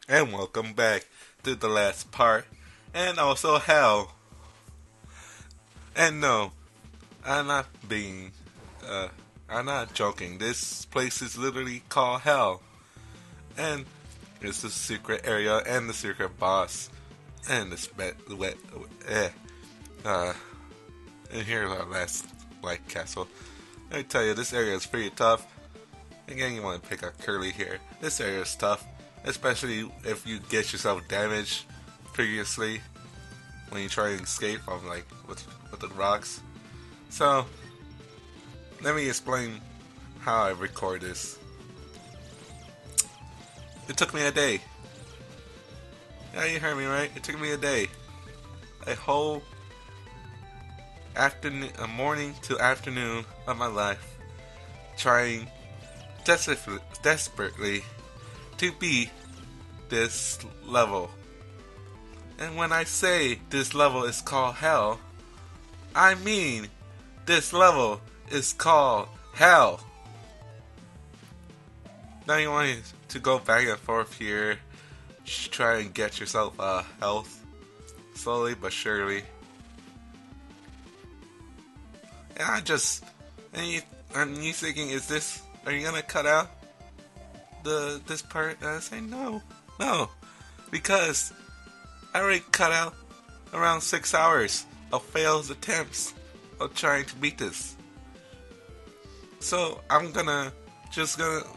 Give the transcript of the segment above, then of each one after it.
And welcome back to the last part, and also hell. And no, I'm not being, uh, I'm not joking. This place is literally called hell, and it's the secret area and the secret boss, and the eh. Uh, and here's our last White Castle. Let me tell you, this area is pretty tough. Again, you want to pick up Curly here. This area is tough, especially if you get yourself damaged previously when you try to escape from with the rocks. So let me explain how I record this. It took me a day. Yeah, you heard me right. It took me a day, a whole afternoon, a morning to afternoon of my life, trying desperately to beat this level. And when I say this level is called hell, I mean this level is called hell. Now you want to go back and forth here, try and get yourself health, slowly but surely. And and you thinking, are you gonna cut out this part? And I say no, because I already cut out around 6 hours of failed attempts of trying to beat this. So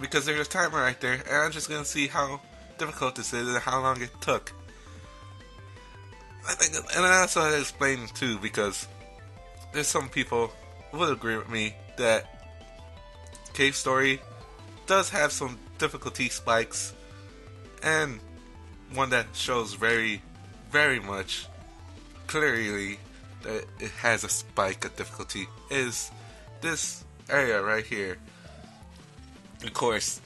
because there's a timer right there, and I'm just gonna see how difficult this is and how long it took. And I also had to explain too, because there's some people who would agree with me that Cave Story does have some difficulty spikes, and one that shows very, very much clearly that it has a spike of difficulty is this area right here. Of course,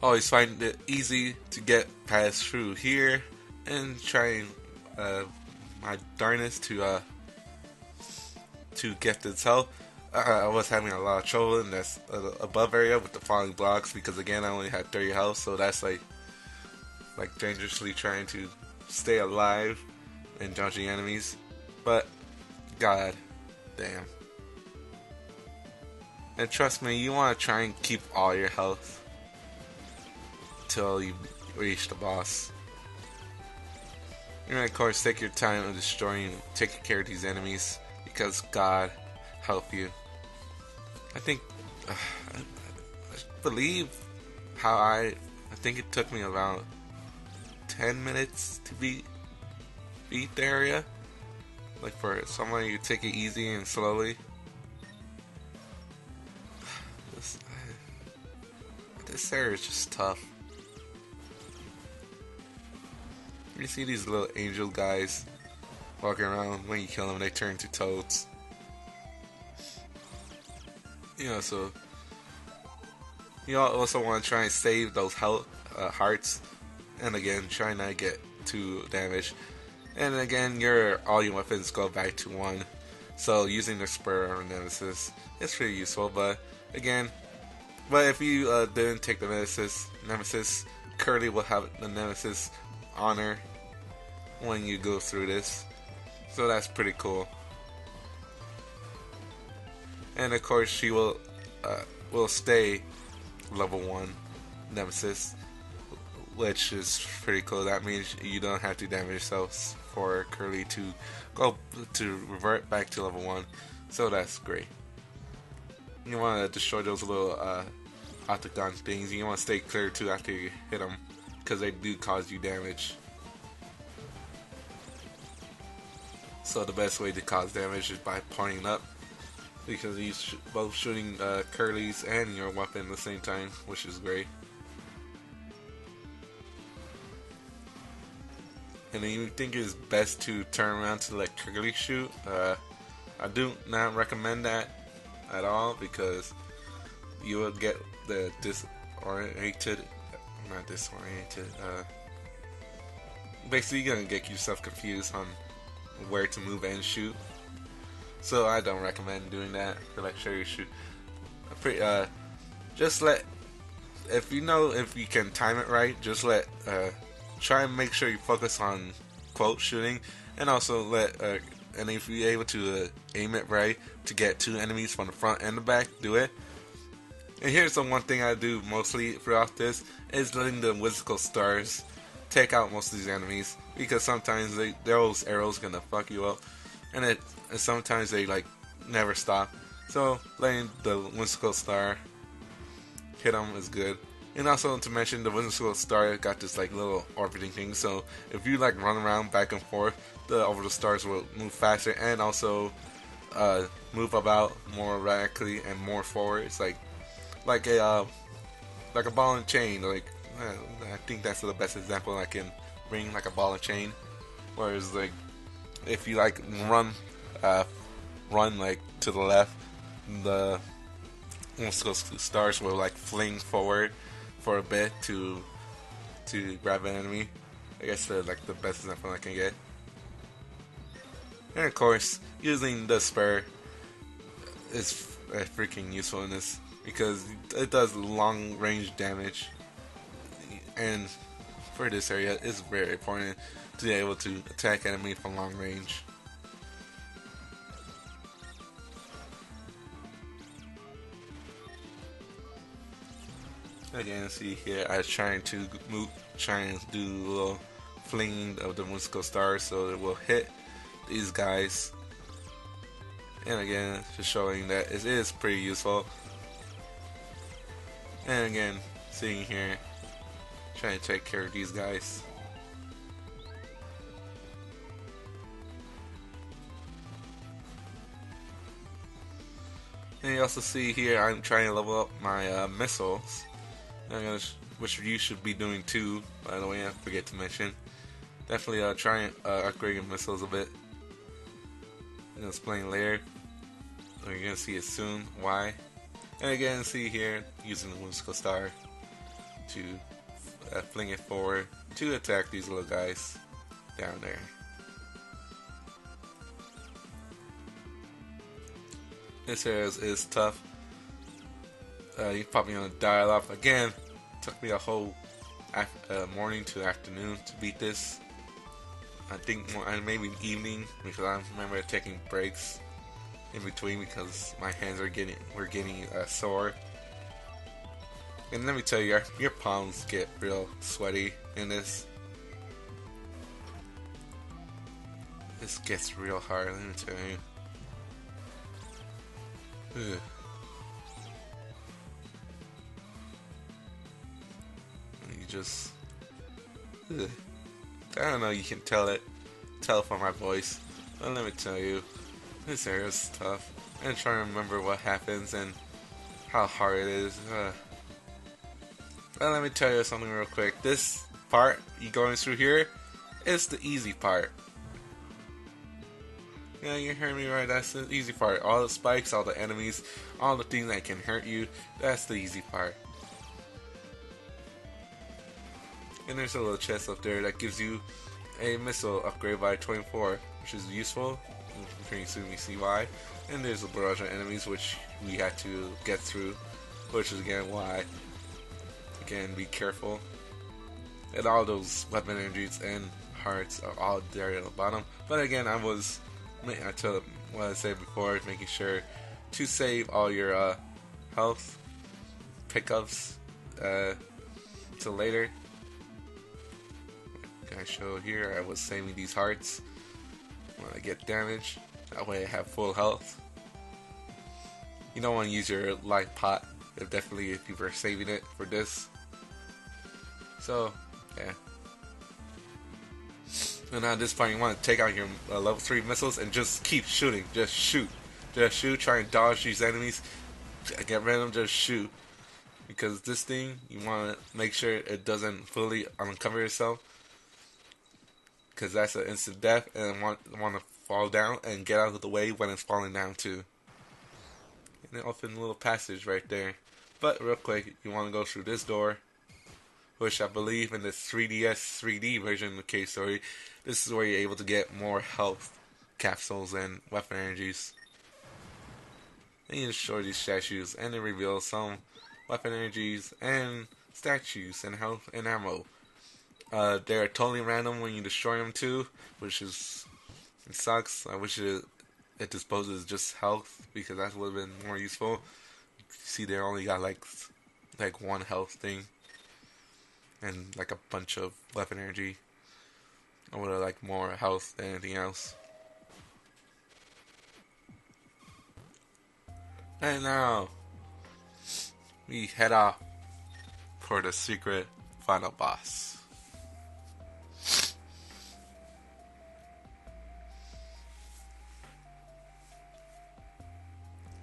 always find it easy to get past through here and trying my darnest to get this health. I was having a lot of trouble in this above area with the falling blocks, because again I only had 30 health, so that's like dangerously trying to stay alive and dodging enemies. But god damn. And trust me, you want to try and keep all your health till you reach the boss. And of course, take your time of taking care of these enemies, because God help you. I think, I believe I think it took me about 10 minutes to beat the area. Like for someone, you take it easy and slowly. This area is just tough. You see these little angel guys walking around. When you kill them, they turn into toads. So you also want to try and save those hearts, and again, try not to get too damaged. And again, all your weapons go back to 1. So using the spur or nemesis is pretty useful. But if you didn't take the nemesis, Curly will have the nemesis honor when you go through this. So that's pretty cool. And of course, she will stay level 1 nemesis, which is pretty cool. That means you don't have to damage yourself for Curly to revert back to level 1. So that's great. You want to destroy those little octagon things. You want to stay clear too after you hit them, because they do cause you damage. So the best way to cause damage is by pointing up, because he's both shooting Curly's and your weapon at the same time, which is great. And then you think it's best to turn around to let Curly shoot. I do not recommend that at all, because you will get the basically you're gonna get yourself confused on where to move and shoot. So I don't recommend doing that. For like sure you shoot. Just let, if you can time it right, just let try and make sure you focus on quote shooting, and also and if you're able to aim it right to get two enemies from the front and the back, do it. And here's the one thing I do mostly throughout this is letting the whimsical stars take out most of these enemies, because sometimes those arrows gonna fuck you up, and sometimes they like never stop. So letting the whimsical star hit them is good. And also to mention, the whimsical star got this like little orbiting thing, so if you like run around back and forth, the orbital stars will move faster and also move about more radically and more forward. It's like a ball and chain. I think that's the best example I can bring, like a ball and chain. Whereas like if you like run like to the left, the stars will like fling forward for a bit to grab an enemy. I guess that's like the best example I can get. And of course, using the spur is freaking useful in this, because it does long range damage, and for this area it's very important to be able to attack enemy from long range. Again, see here, I was trying to do a little flinging of the musical stars so it will hit these guys. And again, just showing that it is pretty useful. And again, seeing here, trying to take care of these guys. And you also see here, I'm trying to level up my missiles, which you should be doing too, by the way, I forget to mention. Definitely try and upgrade your missiles a bit. I'm gonna explain later. You're gonna see it soon why. And again, see here, using the whimsical star to fling it forward to attack these little guys down there. This area is tough. You probably gonna dial up again. Took me a whole morning to afternoon to beat this. I think maybe evening, because I remember taking breaks in between because my hands were getting sore. And let me tell you, your palms get real sweaty in this. This gets real hard, let me tell you. Ugh. You just... Ugh. I don't know, you can tell from my voice, but let me tell you, this area is tough. I'm trying to remember what happens and how hard it is. But let me tell you something real quick. This part you going through here is the easy part. Yeah, you heard me right. That's the easy part. All the spikes, all the enemies, all the things that can hurt you. That's the easy part. And there's a little chest up there that gives you a missile upgrade by 24, which is useful. Pretty soon you see why. And there's a barrage of enemies which we had to get through, which is again why. Again, be careful. And all those weapon energies and hearts are all there at the bottom. But again, I tell what I said before, making sure to save all your health pickups till later. I show here I was saving these hearts when I get damaged. That way I have full health. You don't want to use your life pot, definitely if you were saving it for this. So, yeah. And at this point you want to take out your level 3 missiles and just keep shooting. Just shoot. Just shoot, try and dodge these enemies. Get rid of them, just shoot. Because this thing, you want to make sure it doesn't fully uncover itself. Because that's an instant death, and want to fall down and get out of the way when it's falling down too. And then open a little passage right there. But real quick, you want to go through this door, which I believe in the 3DS 3D version of the case story, this is where you're able to get more health capsules and weapon energies. And you destroy these statues, and it reveals some weapon energies and statues and health and ammo. They're totally random when you destroy them too, which is it sucks. I wish it disposes just health because that would have been more useful. See, they only got like one health thing and like a bunch of weapon energy. I would have like more health than anything else. And now we head off for the secret final boss.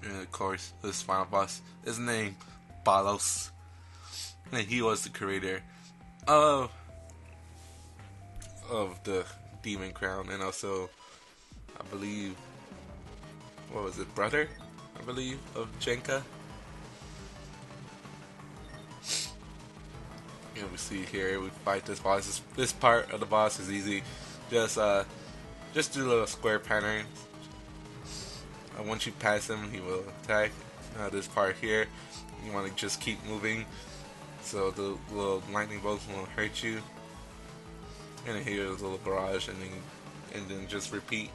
And of course, this final boss is named Balos, and he was the creator of the Demon Crown, and also, I believe, what was it, brother? I believe of Jenka. And we see here we fight this boss. This part of the boss is easy. Just just do little square patterns. Once you pass him, he will attack. This part here, you want to just keep moving, so the little lightning bolts won't hurt you. And then here's a little barrage, and then just repeat.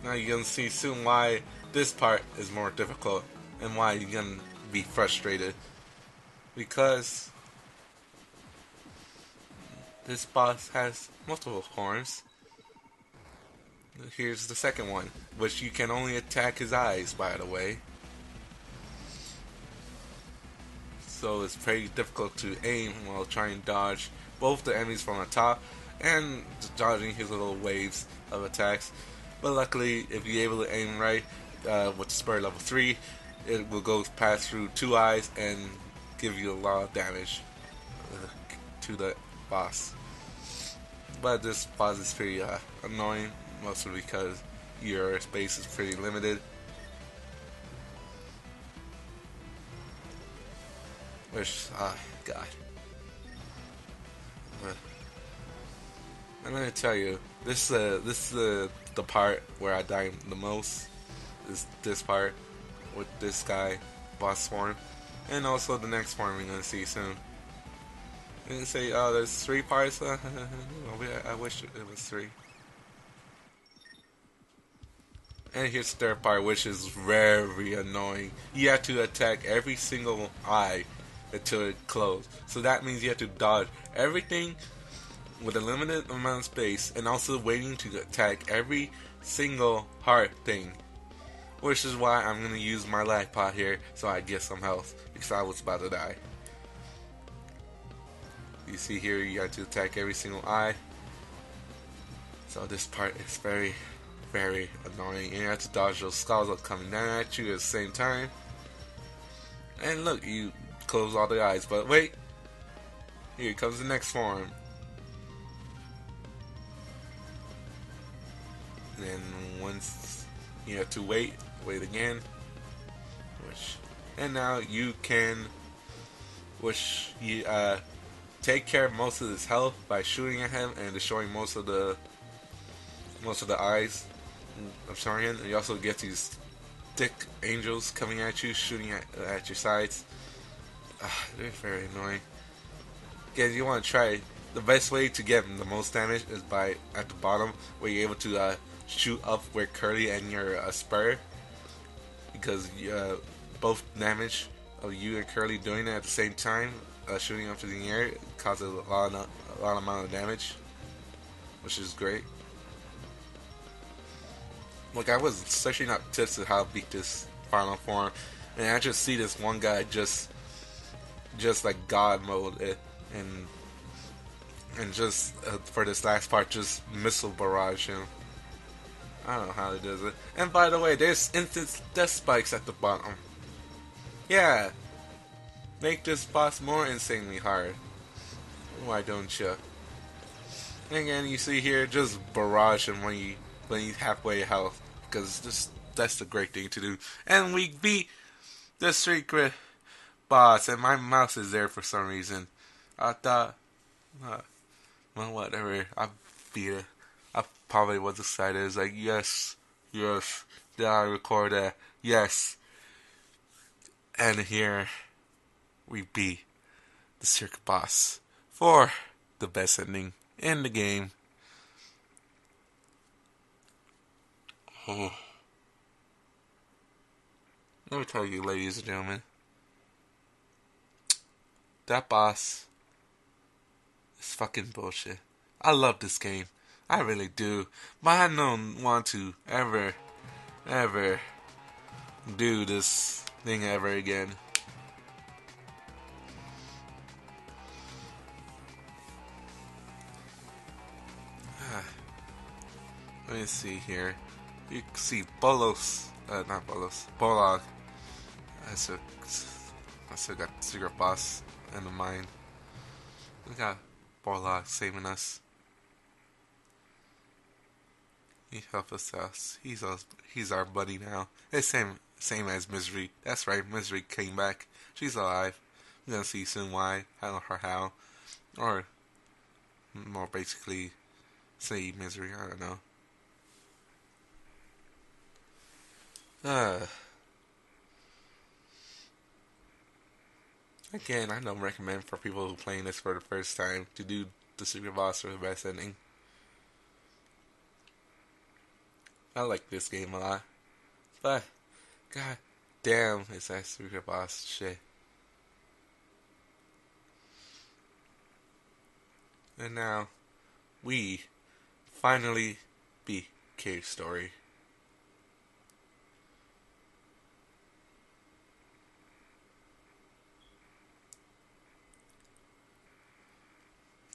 Now you're gonna see soon why this part is more difficult and why you're gonna be frustrated, because this boss has multiple forms. Here's the second one, which you can only attack his eyes, by the way. So it's pretty difficult to aim while trying to dodge both the enemies from the top and dodging his little waves of attacks. But luckily, if you're able to aim right with Spur level 3, it will go past through 2 eyes and give you a lot of damage to the boss. But this boss is pretty annoying, mostly because your space is pretty limited. Which, God. But I'm gonna tell you, this is the part where I die the most. Is this part with this guy, boss form, and also the next form we're gonna see soon. I'm gonna say, oh, there's 3 parts. I wish it was 3. And here's the third part, which is very annoying. You have to attack every single eye until it closes. So that means you have to dodge everything with a limited amount of space, and also waiting to attack every single heart thing. Which is why I'm going to use my lag pot here so I get some health, because I was about to die. You see here, you have to attack every single eye. So this part is very, very annoying, and you have to dodge those skulls that are coming down at you at the same time. And look, you close all the eyes, but wait, here comes the next form. And then once you have to wait again, and now you can, take care of most of his health by shooting at him and destroying most of the eyes of Saurian. And you also get these thick angels coming at you, shooting at your sides. They're very annoying. Again, you want to try. The best way to get the most damage is by at the bottom, where you're able to shoot up with Curly and your Spur, because both damage of you and Curly doing it at the same time, shooting up to the air, causes a lot amount of damage, which is great. Like, I was searching up tips on how to beat this final form, and I just see this one guy just like God mode it, and just for this last part, just missile barrage him. I don't know how he does it. And by the way, there's instant death spikes at the bottom. Yeah, make this boss more insanely hard. Why don't you? And again, you see here, just barrage him when he's halfway health, because that's the great thing to do. And we beat the secret boss, and my mouse is there for some reason. I thought, well, whatever. I beat it. I probably was excited. It's like, yes, did I record that? Yes. And here we beat the Circuit Boss for the best ending in the game. Oh. Let me tell you, ladies and gentlemen, that boss is fucking bullshit. I love this game. I really do. But I don't want to ever do this thing ever again. Let me see here. You can see Bolos, not Bolos, Bolog. I still got Secret Boss in the mind. We got Bolog saving us. He helped us out. He's our buddy now. It's same as Misery. That's right, Misery came back. She's alive. We're gonna see soon why. I don't know how. Or more basically say Misery, I don't know. Again, I don't recommend for people who playing this for the first time to do the Secret Boss for the best ending. I like this game a lot. But, god damn, it's that Secret Boss shit. And now, we finally beat Cave Story.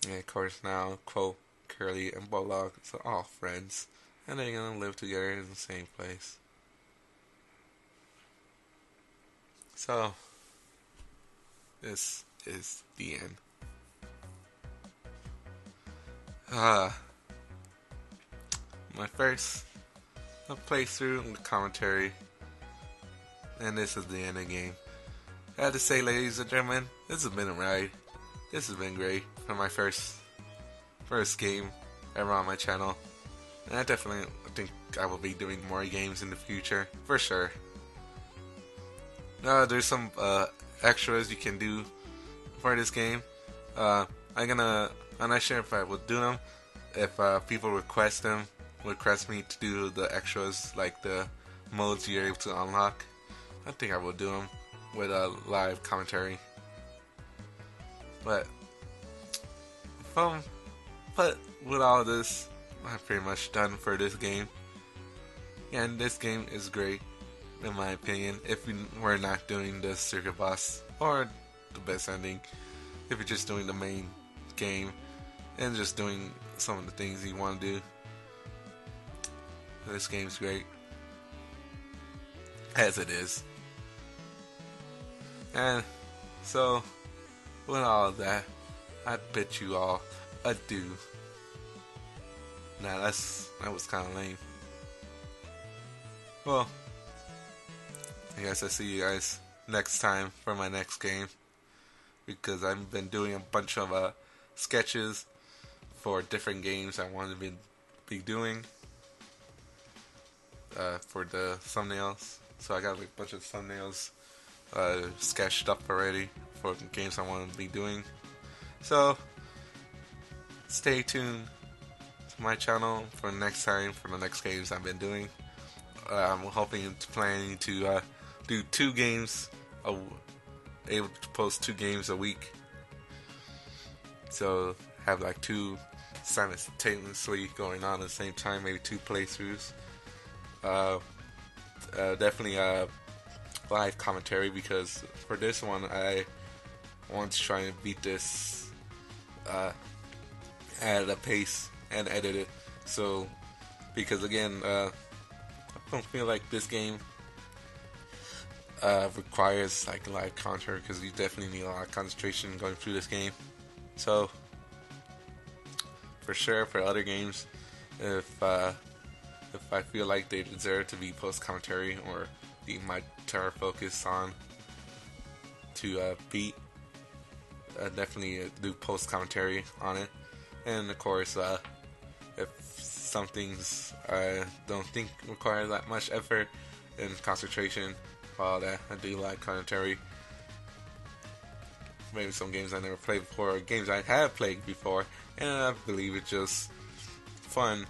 And of course now, Quote, Curly, and Bolog are all friends. And they're gonna live together in the same place. So, this is the end. My first playthrough and commentary. And this is the end of the game. I have to say, ladies and gentlemen, this has been a ride. This has been great for my first game ever on my channel. And I definitely think I will be doing more games in the future, for sure. There's some extras you can do for this game. I'm not sure if I will do them. If people request me to do the extras, like the modes you're able to unlock, I think I will do them with a live commentary. But with all this, I'm pretty much done for this game. And this game is great, in my opinion, if we're not doing the Circuit Boss or the best ending. If you're just doing the main game and just doing some of the things you want to do, this game's great, as it is. And so, with all of that, I bid you all adieu. Nah, that was kind of lame. Well, I guess I'll see you guys next time for my next game, because I've been doing a bunch of sketches for different games I want to be doing for the thumbnails. So I got like a bunch of thumbnails sketched up already for games I want to be doing. So stay tuned to my channel for next time for the next games I've been doing. I'm planning to do 2 games, able to post 2 games a week. So have like 2 simultaneously going on at the same time, maybe 2 playthroughs. Definitely live commentary, because for this one I want to try and beat this at a pace and edit it. So, because again, I don't feel like this game requires like live commentary, because you definitely need a lot of concentration going through this game. So, for sure, for other games, if I feel like they deserve to be post commentary or be my entire focus on to beat, definitely do post commentary on it. And of course, if some things I don't think require that much effort and concentration, all that, I do like commentary. maybe some games I never played before, or games I have played before, and I believe it's just fun,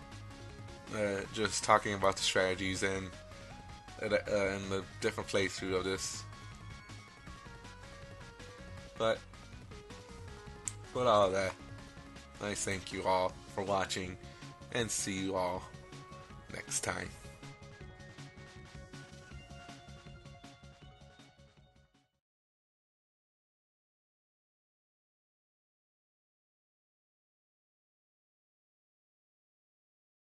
just talking about the strategies and the different playthrough of this. But with all that, I thank you all for watching, and see you all next time.